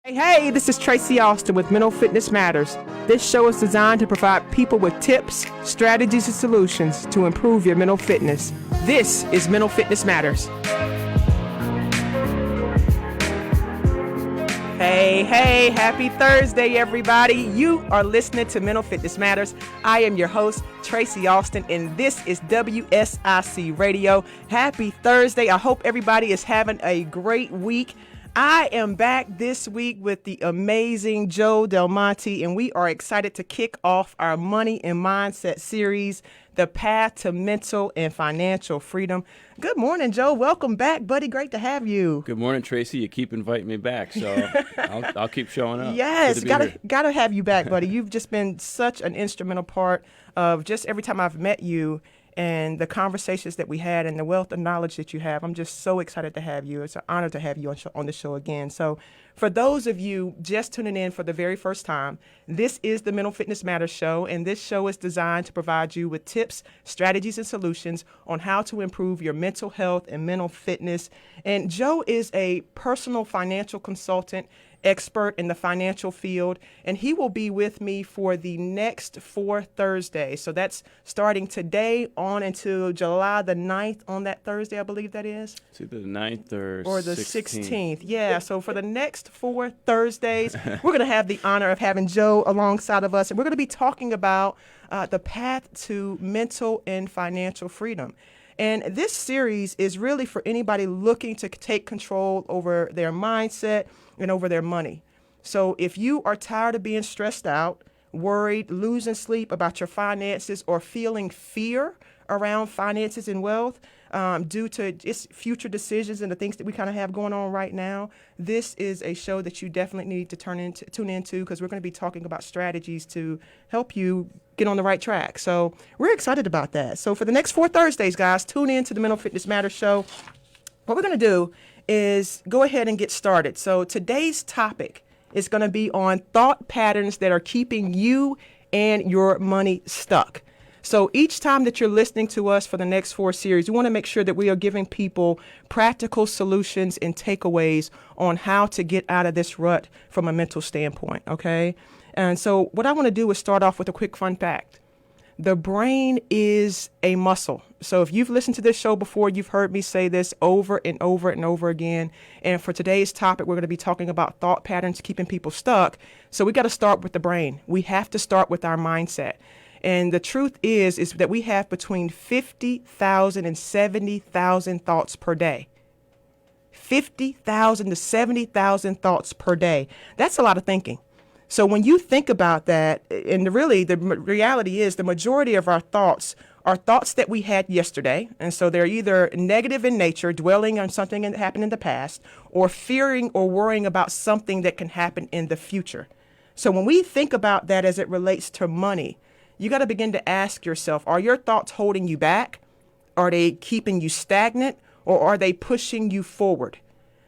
Hey, this is Tracy Alston with Mental Fitness Matters. This show is designed to provide people with tips, strategies, and solutions to improve your mental fitness. This is Mental Fitness Matters. Hey, happy Thursday, everybody. You are listening to Mental Fitness Matters. I am your host, Tracy Alston, and this is WSIC Radio. Happy Thursday. I hope everybody is having a great week. I am back this week with the amazing Joe Del Monte, and we are excited to kick off our Money and Mindset series, The Path to Mental and Financial Freedom. Good morning, Joe. Welcome back, buddy. Great to have you. Good morning, Tracy. You keep inviting me back, so I'll keep showing up. Yes, gotta have you back, buddy. You've just been such an instrumental part of just every time I've met you and the conversations that we had and the wealth of knowledge that you have. I'm just so excited to have you. It's an honor to have you on the show again. So for those of you just tuning in for the very first time, this is the Mental Fitness Matters show, and this show is designed to provide you with tips, strategies, and solutions on how to improve your mental health and mental fitness. And Joe is a personal financial consultant, expert in the financial field, and he will be with me for the next 4 Thursdays. So that's starting today on until July the 9th on that Thursday, I believe that is. It's either the 9th or the 16th. Yeah, so for the next 4 Thursdays, we're going to have the honor of having Joe alongside of us, and we're going to be talking about the path to mental and financial freedom. And this series is really for anybody looking to take control over their mindset and over their money. So if you are tired of being stressed out, worried, losing sleep about your finances, or feeling fear around finances and wealth due to just future decisions and the things that we kind of have going on right now, this is a show that you definitely need to tune into because we're going to be talking about strategies to help you get on the right track. So we're excited about that. So for the next 4 Thursdays, guys, tune in to the Mental Fitness Matters show. What we're going to do is go ahead and get started. So today's topic is going to be on thought patterns that are keeping you and your money stuck. So each time that you're listening to us for the next 4 series, we want to make sure that we are giving people practical solutions and takeaways on how to get out of this rut from a mental standpoint, okay? And so what I want to do is start off with a quick fun fact. The brain is a muscle. So if you've listened to this show before, you've heard me say this over and over and over again. And for today's topic, we're going to be talking about thought patterns keeping people stuck. So we got to start with the brain. We have to start with our mindset. And the truth is that we have between 50,000 and 70,000 thoughts per day. 50,000 to 70,000 thoughts per day. That's a lot of thinking. So when you think about that, and really the reality is the majority of our thoughts are thoughts that we had yesterday. And so they're either negative in nature, dwelling on something that happened in the past, or fearing or worrying about something that can happen in the future. So when we think about that as it relates to money, you got to begin to ask yourself, are your thoughts holding you back? Are they keeping you stagnant? Or are they pushing you forward?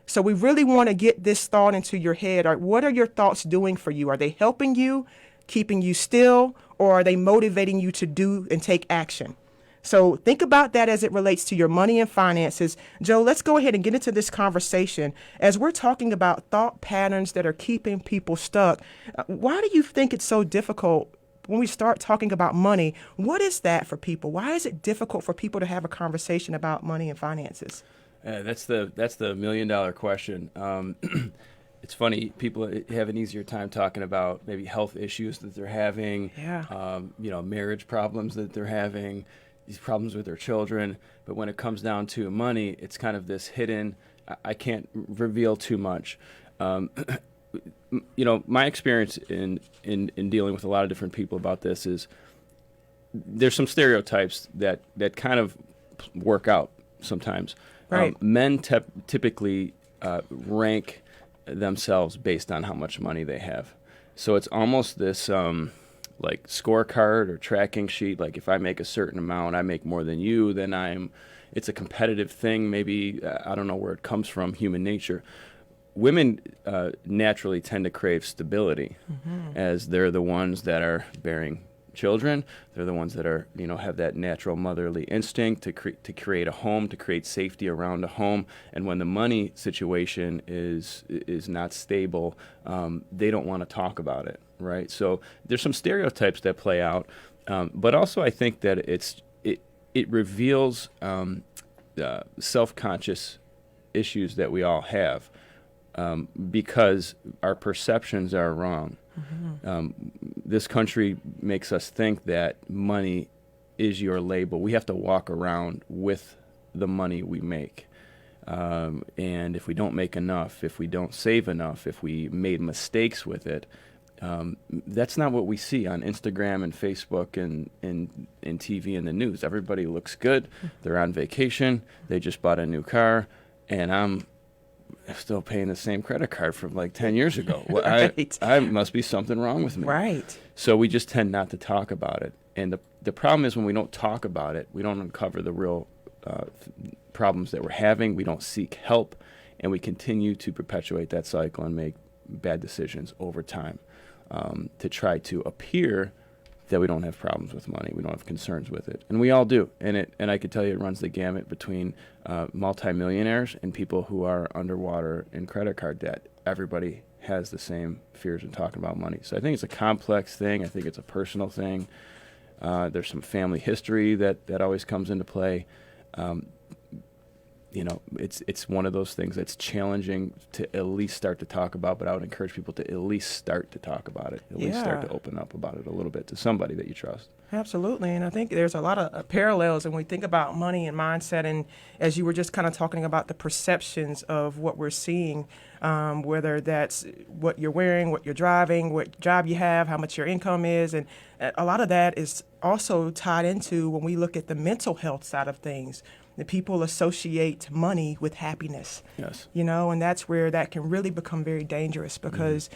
So we really want to get this thought into your head. What are your thoughts doing for you? Are they helping you, keeping you still, or are they motivating you to do and take action? So think about that as it relates to your money and finances. Joe, let's go ahead and get into this conversation. As we're talking about thought patterns that are keeping people stuck, why do you think it's so difficult when we start talking about money? What is that for people? Why is it difficult for people to have a conversation about money and finances? That's the $1 million question. It's funny, people have an easier time talking about maybe health issues that they're having, marriage problems that they're having, these problems with their children. But when it comes down to money, it's kind of this hidden, I can't reveal too much. My experience in dealing with a lot of different people about this is there's some stereotypes that kind of work out sometimes. Right. Men typically rank themselves based on how much money they have. So it's almost this like scorecard or tracking sheet. Like if I make a certain amount, I make more than you, then it's a competitive thing. Maybe, I don't know where it comes from, human nature. Women naturally tend to crave stability as they're the ones that are bearing children. They're the ones that are, have that natural motherly instinct to create a home, to create safety around a home. And when the money situation is not stable, they don't want to talk about it, right? So there's some stereotypes that play out, but also I think that it reveals self-conscious issues that we all have, because our perceptions are wrong. This country makes us think that money is your label. We have to walk around with the money we make. And if we don't make enough, if we don't save enough, if we made mistakes with it, that's not what we see on Instagram and Facebook and TV and the news. Everybody looks good. They're on vacation. They just bought a new car. And I'm still paying the same credit card from like 10 years ago. Well, Right. I must be something wrong with me. Right. So we just tend not to talk about it. And the problem is when we don't talk about it, we don't uncover the real problems that we're having. We don't seek help. And we continue to perpetuate that cycle and make bad decisions over time, to try to appear that we don't have problems with money, we don't have concerns with it, and we all do. And I could tell you, it runs the gamut between multimillionaires and people who are underwater in credit card debt. Everybody has the same fears in talking about money. So I think it's a complex thing. I think it's a personal thing. There's some family history that always comes into play. It's one of those things that's challenging to at least start to talk about, but I would encourage people to at least start to talk about it, at least start to open up about it a little bit to somebody that you trust. Absolutely. And I think there's a lot of parallels when we think about money and mindset. And as you were just kind of talking about the perceptions of what we're seeing, whether that's what you're wearing, what you're driving, what job you have, how much your income is. And a lot of that is also tied into when we look at the mental health side of things. The people associate money with happiness. Yes. And that's where that can really become very dangerous because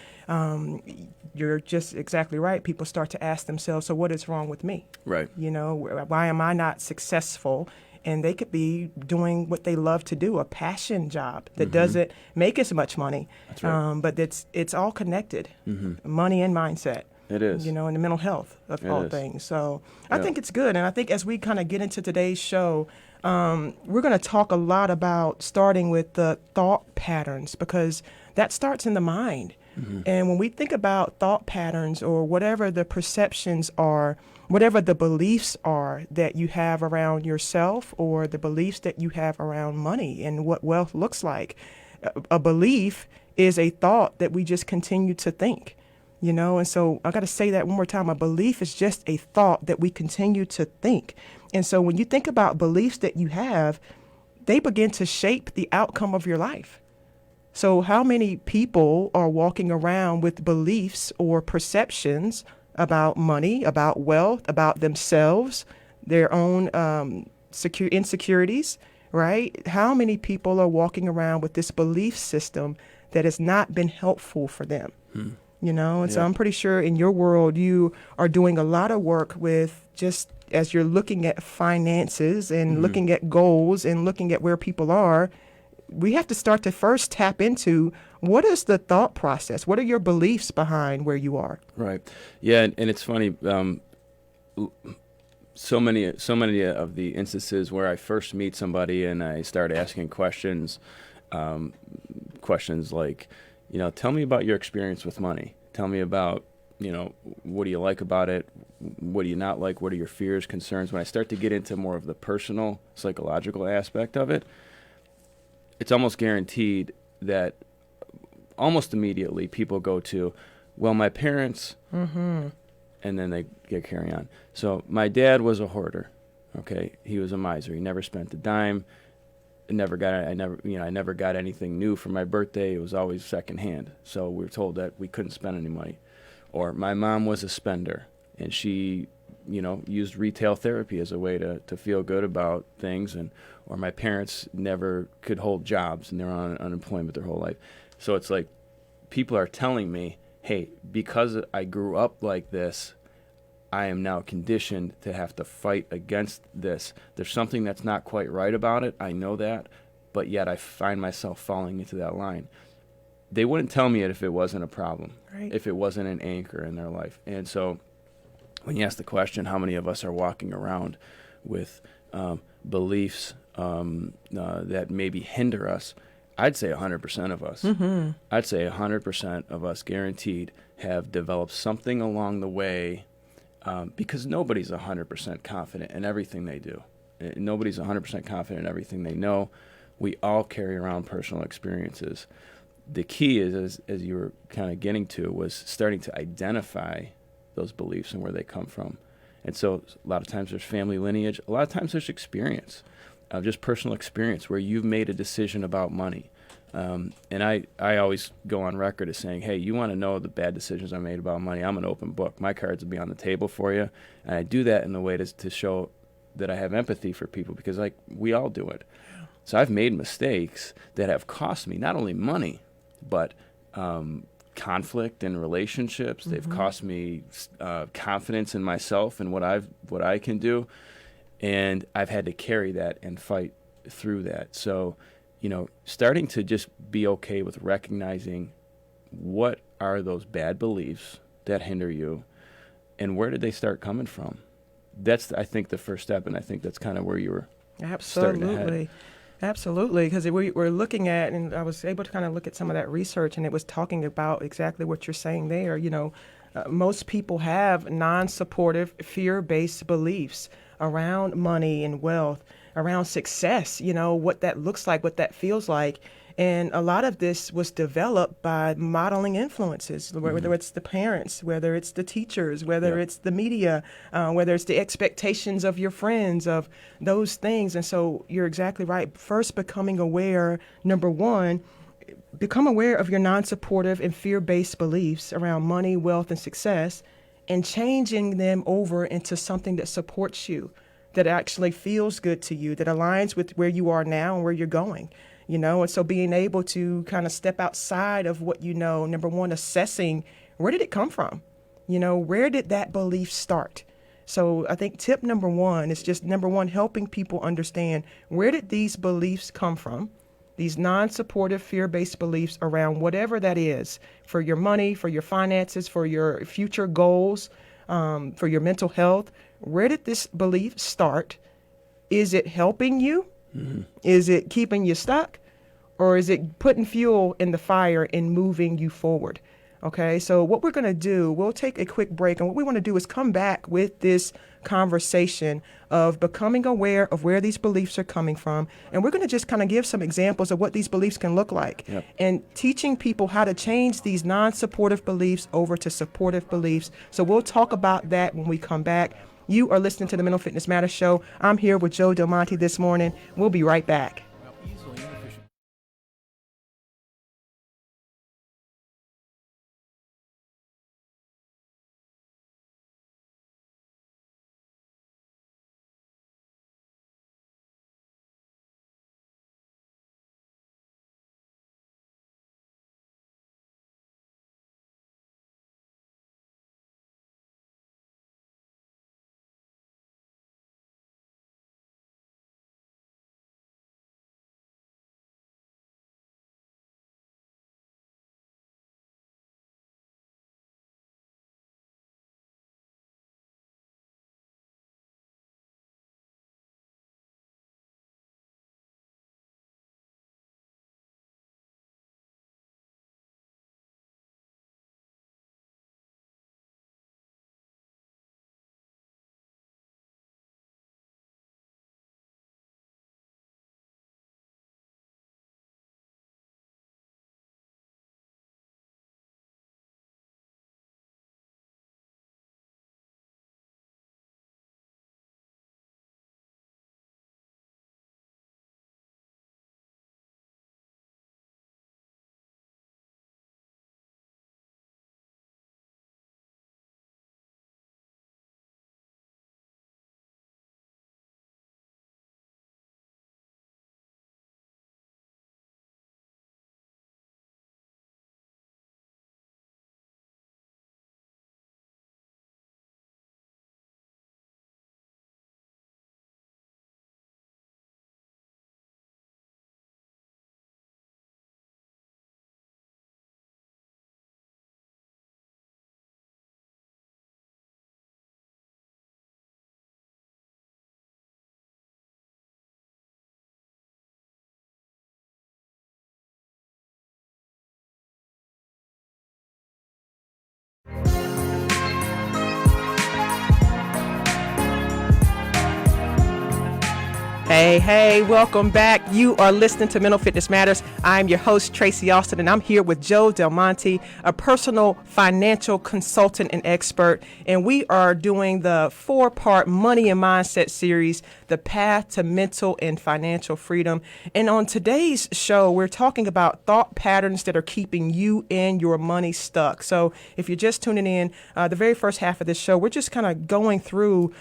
you're just exactly right. People start to ask themselves, so what is wrong with me? Right. Why am I not successful? And they could be doing what they love to do, a passion job that doesn't make as much money. That's right. But it's all connected, money and mindset. It is. And the mental health of all things. So I think it's good. And I think as we kind of get into today's show, we're going to talk a lot about starting with the thought patterns because that starts in the mind. And when we think about thought patterns or whatever the perceptions are, whatever the beliefs are that you have around yourself or the beliefs that you have around money and what wealth looks like, a belief is a thought that we just continue to think. And so I got to say that one more time. A belief is just a thought that we continue to think. And so when you think about beliefs that you have, they begin to shape the outcome of your life. So how many people are walking around with beliefs or perceptions about money, about wealth, about themselves, their own insecurities, right? How many people are walking around with this belief system that has not been helpful for them? So I'm pretty sure in your world, you are doing a lot of work with just as you're looking at finances and looking at goals and looking at where people are, we have to start to first tap into what is the thought process? What are your beliefs behind where you are? Right. Yeah. And it's funny. So many of the instances where I first meet somebody and I start asking questions like, tell me about your experience with money. Tell me about, what do you like about it? What do you not like? What are your fears, concerns? When I start to get into more of the personal, psychological aspect of it, it's almost guaranteed that almost immediately people go to, well, my parents, and then they get carry on. So my dad was a hoarder. Okay, he was a miser. He never spent a dime. I never got anything new for my birthday. It was always secondhand. So we were told that we couldn't spend any money. Or my mom was a spender, and she, used retail therapy as a way to feel good about things. Or my parents never could hold jobs, and they're on unemployment their whole life. So it's like people are telling me, hey, because I grew up like this, I am now conditioned to have to fight against this. There's something that's not quite right about it. I know that, but yet I find myself falling into that line. They wouldn't tell me it if it wasn't a problem, right, if it wasn't an anchor in their life. And so when you ask the question, how many of us are walking around with beliefs that maybe hinder us? I'd say 100% of us. Mm-hmm. I'd say 100% of us, guaranteed, have developed something along the way, because nobody's 100% confident in everything they do. Nobody's 100% confident in everything they know. We all carry around personal experiences. The key is, as you were kind of getting to, was starting to identify those beliefs and where they come from. And so a lot of times there's family lineage. A lot of times there's experience, just personal experience where you've made a decision about money. And I always go on record as saying, hey, you want to know the bad decisions I made about money? I'm an open book. My cards will be on the table for you. And I do that in a way to show that I have empathy for people, because we all do it. So I've made mistakes that have cost me not only money, but conflict in relationships. Mm-hmm. They've cost me confidence in myself and what I can do. And I've had to carry that and fight through that. So, starting to just be okay with recognizing what are those bad beliefs that hinder you and where did they start coming from? That's, I think, the first step, and I think that's kind of where you were starting to head. Absolutely, because we're looking at, and I was able to kind of look at some of that research, and it was talking about exactly what you're saying there. Most people have non-supportive, fear-based beliefs around money and wealth, around success, what that looks like, what that feels like. And a lot of this was developed by modeling influences, whether it's the parents, whether it's the teachers, whether it's the media, whether it's the expectations of your friends, of those things. And so you're exactly right. First, becoming aware, number one, become aware of your non-supportive and fear-based beliefs around money, wealth, and success, and changing them over into something that supports you, that actually feels good to you, that aligns with where you are now and where you're going. And so being able to kind of step outside of what number one, assessing where did it come from? Where did that belief start? So I think tip number one is just, number one, helping people understand, where did these beliefs come from? These non-supportive, fear-based beliefs around whatever that is, for your money, for your finances, for your future goals, for your mental health. Where did this belief start? Is it helping you? Mm-hmm. Is it keeping you stuck? Or is it putting fuel in the fire and moving you forward? Okay, so what we're going to do, we'll take a quick break. And what we want to do is come back with this conversation of becoming aware of where these beliefs are coming from. And we're going to just kind of give some examples of what these beliefs can look like. Yep. And teaching people how to change these non-supportive beliefs over to supportive beliefs. So we'll talk about that when we come back. You are listening to the Mental Fitness Matters Show. I'm here with Joe Del Monte this morning. We'll be right back. Hey, welcome back. You are listening to Mental Fitness Matters. I'm your host, Tracy Alston, and I'm here with Joe Del Monte, a personal financial consultant and expert. And we are doing the 4-part Money and Mindset series, The Path to Mental and Financial Freedom. And on today's show, we're talking about thought patterns that are keeping you and your money stuck. So if you're just tuning in, the very first half of this show, we're just kind of going through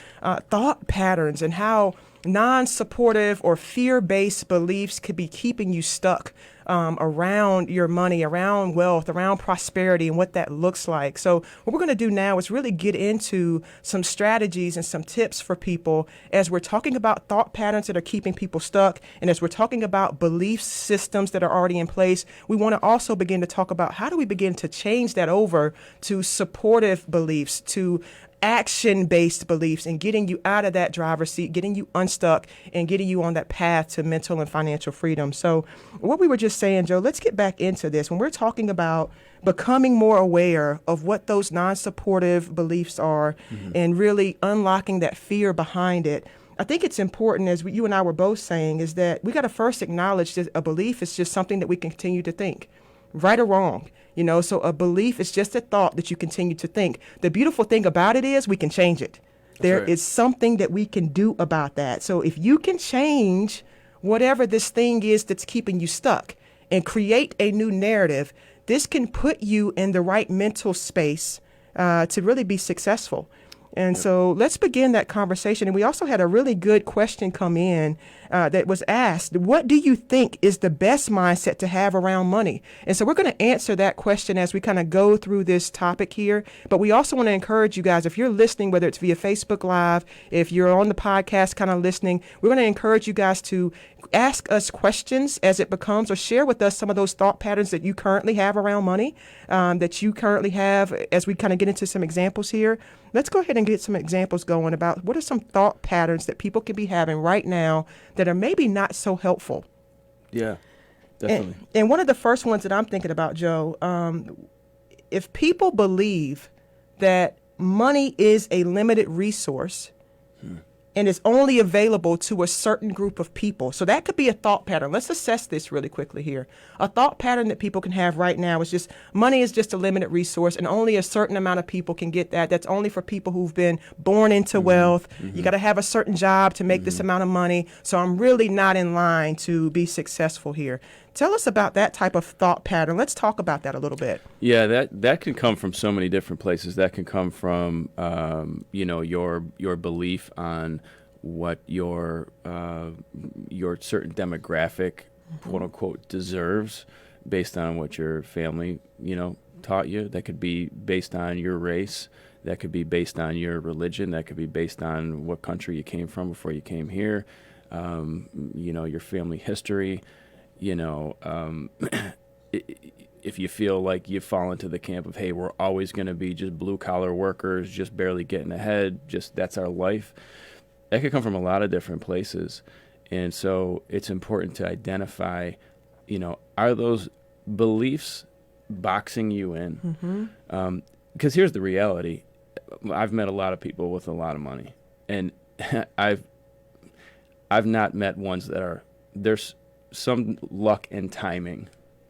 thought patterns and how non-supportive or fear-based beliefs could be keeping you stuck around your money, around wealth, around prosperity, and what that looks like. So what we're going to do now is really get into some strategies and some tips for people as we're talking about thought patterns that are keeping people stuck. And as we're talking about belief systems that are already in place, we want to also begin to talk about how do we begin to change that over to supportive beliefs, to action-based beliefs, and getting you out of that driver's seat, getting you unstuck, and getting you on that path to mental and financial freedom. So what we were just saying, Joe, let's get back into this. When we're talking about becoming more aware of what those non-supportive beliefs are and really unlocking that fear behind it, I think it's important, as you and I were both saying, is that we got to first acknowledge that a belief is just something that we continue to think, right or wrong. So a belief is just a thought that you continue to think. The beautiful thing about it is we can change it. There is something that we can do about that. So if you can change whatever this thing is that's keeping you stuck and create a new narrative, this can put you in the right mental space to really be successful. And so let's begin that conversation. And we also had a really good question come in that was asked, what do you think is the best mindset to have around money? And so we're going to answer that question as we kind of go through this topic here. But we also want to encourage you guys, if you're listening, whether it's via Facebook Live, if you're on the podcast kind of listening, we're going to encourage you guys to ask us questions as it becomes, or share with us some of those thought patterns that you currently have around money, that you currently have as we kind of get into some examples here. Let's go ahead and get some examples going about what are some thought patterns that people could be having right now that are maybe not so helpful. Yeah, definitely. And one of the first ones that I'm thinking about, Joe, if people believe that money is a limited resource and is only available to a certain group of people. So that could be a thought pattern. Let's assess this really quickly here. A thought pattern that people can have right now is just money is just a limited resource and only a certain amount of people can get that. That's only for people who've been born into wealth. You got to have a certain job to make this amount of money. So I'm really not in line to be successful here. Tell us about that type of thought pattern. Let's talk about that a little bit. Yeah, that can come from so many different places. That can come from your belief on what your certain demographic, quote unquote, deserves, based on what your family taught you. That could be based on your race. That could be based on your religion. That could be based on what country you came from before you came here. Your family history. If you feel like you fall into the camp of, hey, we're always going to be just blue collar workers, just barely getting ahead, just that's our life, that could come from a lot of different places. And so it's important to identify, are those beliefs boxing you in? Because here's the reality. I've met a lot of people with a lot of money, and I've not met ones that are, there's some luck and timing,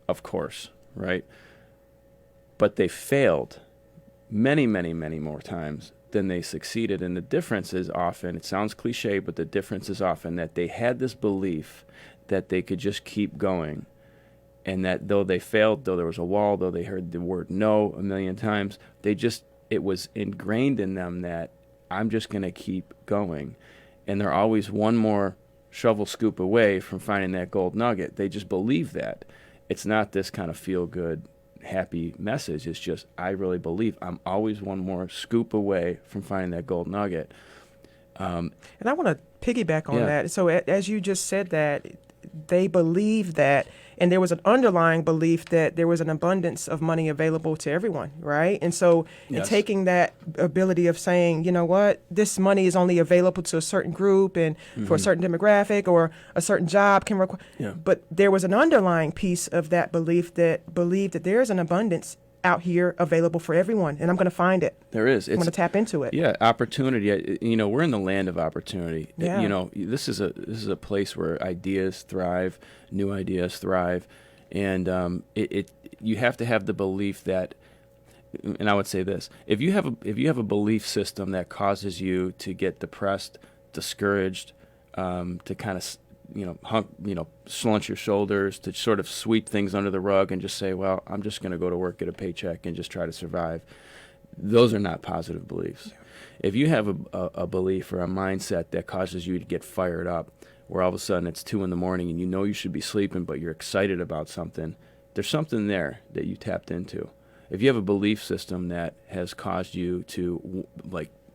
of course, right? But they failed many, many, many more times than they succeeded. And the difference is often, it sounds cliche, but the difference is often that they had this belief that they could just keep going. And that though they failed, though there was a wall, though they heard the word no a million times, it was ingrained in them that I'm just going to keep going. And they're always one more shovel scoop away from finding that gold nugget. They just believe that. It's not this kind of feel-good, happy message. It's just, I really believe I'm always one more scoop away from finding that gold nugget. And I want to piggyback on that. So as you just said that, they believe that, and there was an underlying belief that there was an abundance of money available to everyone, right? And so in taking that ability of saying, you know what, this money is only available to a certain group and for a certain demographic or a certain job can require. But there was an underlying piece of that belief that believed that there is an abundance out here available for everyone, and I'm going to find it. There is. I'm going to tap into it. Yeah, opportunity. We're in the land of opportunity. Yeah. This is a place where ideas thrive, new ideas thrive, and you have to have the belief that. And I would say this: if you have a belief system that causes you to get depressed, discouraged, to kind of slunch your shoulders, to sort of sweep things under the rug and just say, well, I'm just going to go to work, get a paycheck, and just try to survive. Those are not positive beliefs. Yeah. If you have a belief or a mindset that causes you to get fired up, where all of a sudden it's 2 a.m. and you know you should be sleeping, but you're excited about something, there's something there that you tapped into. If you have a belief system that has caused you to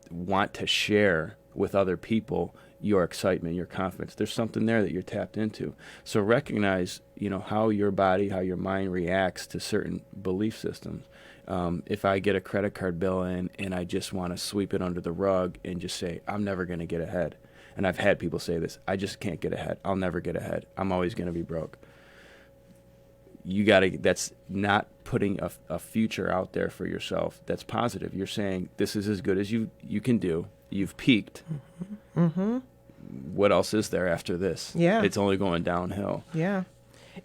want to share with other people your excitement, your confidence, there's something there that you're tapped into. So recognize, how your body, how your mind reacts to certain belief systems. If I get a credit card bill and I just want to sweep it under the rug and just say, I'm never going to get ahead. And I've had people say this, I just can't get ahead. I'll never get ahead. I'm always going to be broke. That's not putting a future out there for yourself that's positive. You're saying, this is as good as you can do. You've peaked. Mm-hmm. What else is there after this? Yeah. It's only going downhill. Yeah.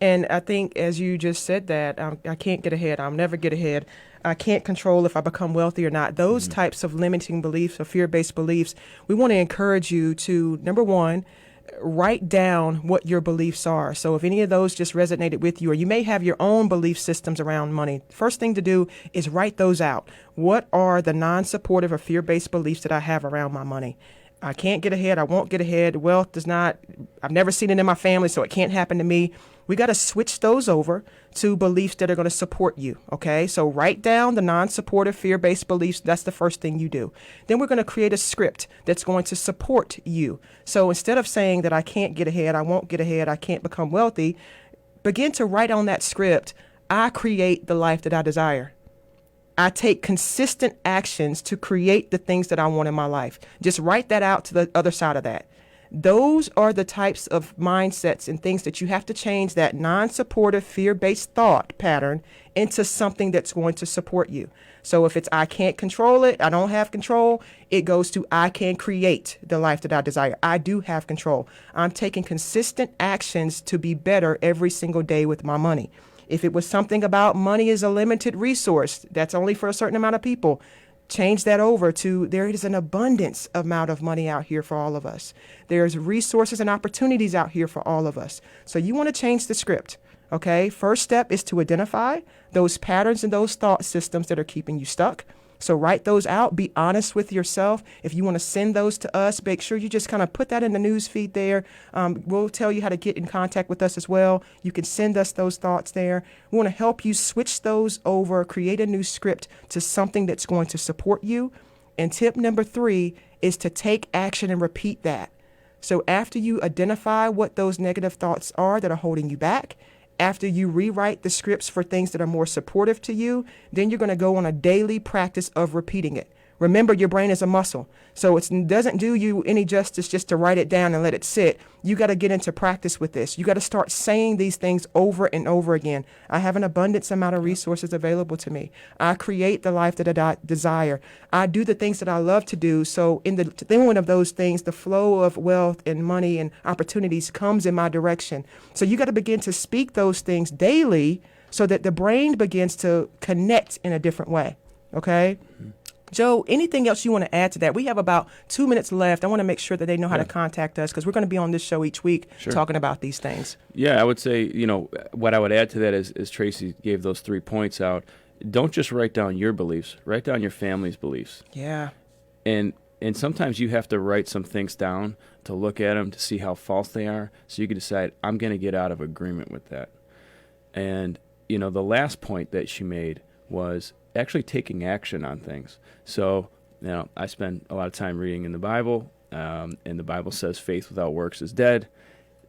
And I think, as you just said that, I can't get ahead. I'll never get ahead. I can't control if I become wealthy or not. Those types of limiting beliefs or fear-based beliefs, we want to encourage you to, number one, write down what your beliefs are. So if any of those just resonated with you, or you may have your own belief systems around money, first thing to do is write those out. What are the non-supportive or fear-based beliefs that I have around my money? I can't get ahead. I won't get ahead. Wealth does not, I've never seen it in my family, so it can't happen to me. We got to switch those over to beliefs that are going to support you. Okay. So write down the non-supportive fear-based beliefs. That's the first thing you do. Then we're going to create a script that's going to support you. So instead of saying that I can't get ahead, I won't get ahead, I can't become wealthy, begin to write on that script, I create the life that I desire. I take consistent actions to create the things that I want in my life. Just write that out to the other side of that. Those are the types of mindsets and things that you have to change that non-supportive, fear-based thought pattern into something that's going to support you. So if it's I can't control it, I don't have control, it goes to I can create the life that I desire. I do have control. I'm taking consistent actions to be better every single day with my money. If it was something about money is a limited resource, that's only for a certain amount of people, change that over to there is an abundance amount of money out here for all of us. There's resources and opportunities out here for all of us. So you want to change the script. Okay. First step is to identify those patterns and those thought systems that are keeping you stuck. So write those out. Be honest with yourself. If you want to send those to us, make sure you just kind of put that in the news feed there. We'll tell you how to get in contact with us as well. You can send us those thoughts there. We want to help you switch those over, create a new script to something that's going to support you. And tip number 3 is to take action and repeat that. So after you identify what those negative thoughts are that are holding you back, after you rewrite the scripts for things that are more supportive to you, then you're going to go on a daily practice of repeating it. Remember, your brain is a muscle, so it doesn't do you any justice just to write it down and let it sit. You got to get into practice with this. You got to start saying these things over and over again. I have an abundance amount of resources available to me. I create the life that I desire. I do the things that I love to do. So in the doing of those things, the flow of wealth and money and opportunities comes in my direction. So you got to begin to speak those things daily so that the brain begins to connect in a different way. Okay? Mm-hmm. Joe, anything else you want to add to that? We have about 2 minutes left. I want to make sure that they know how to contact us because we're going to be on this show each week talking about these things. Yeah, I would say, what I would add to that is Tracy gave those 3 points out. Don't just write down your beliefs. Write down your family's beliefs. Yeah. And sometimes you have to write some things down to look at them to see how false they are so you can decide, I'm going to get out of agreement with that. And, the last point that she made was actually taking action on things. So, I spend a lot of time reading in the Bible, and the Bible says faith without works is dead.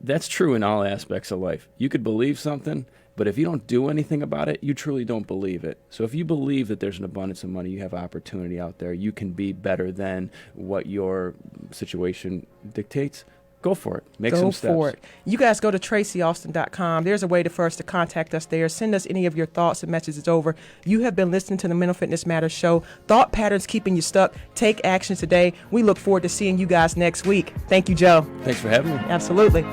That's true in all aspects of life. You could believe something, but if you don't do anything about it, you truly don't believe it. So if you believe that there's an abundance of money, you have opportunity out there, you can be better than what your situation dictates, go for it. Make some steps. Go for it. You guys go to tracyalston.com. There's a way for us to contact us there. Send us any of your thoughts and messages over. You have been listening to the Mental Fitness Matters show. Thought patterns keeping you stuck. Take action today. We look forward to seeing you guys next week. Thank you, Joe. Thanks for having me. Absolutely.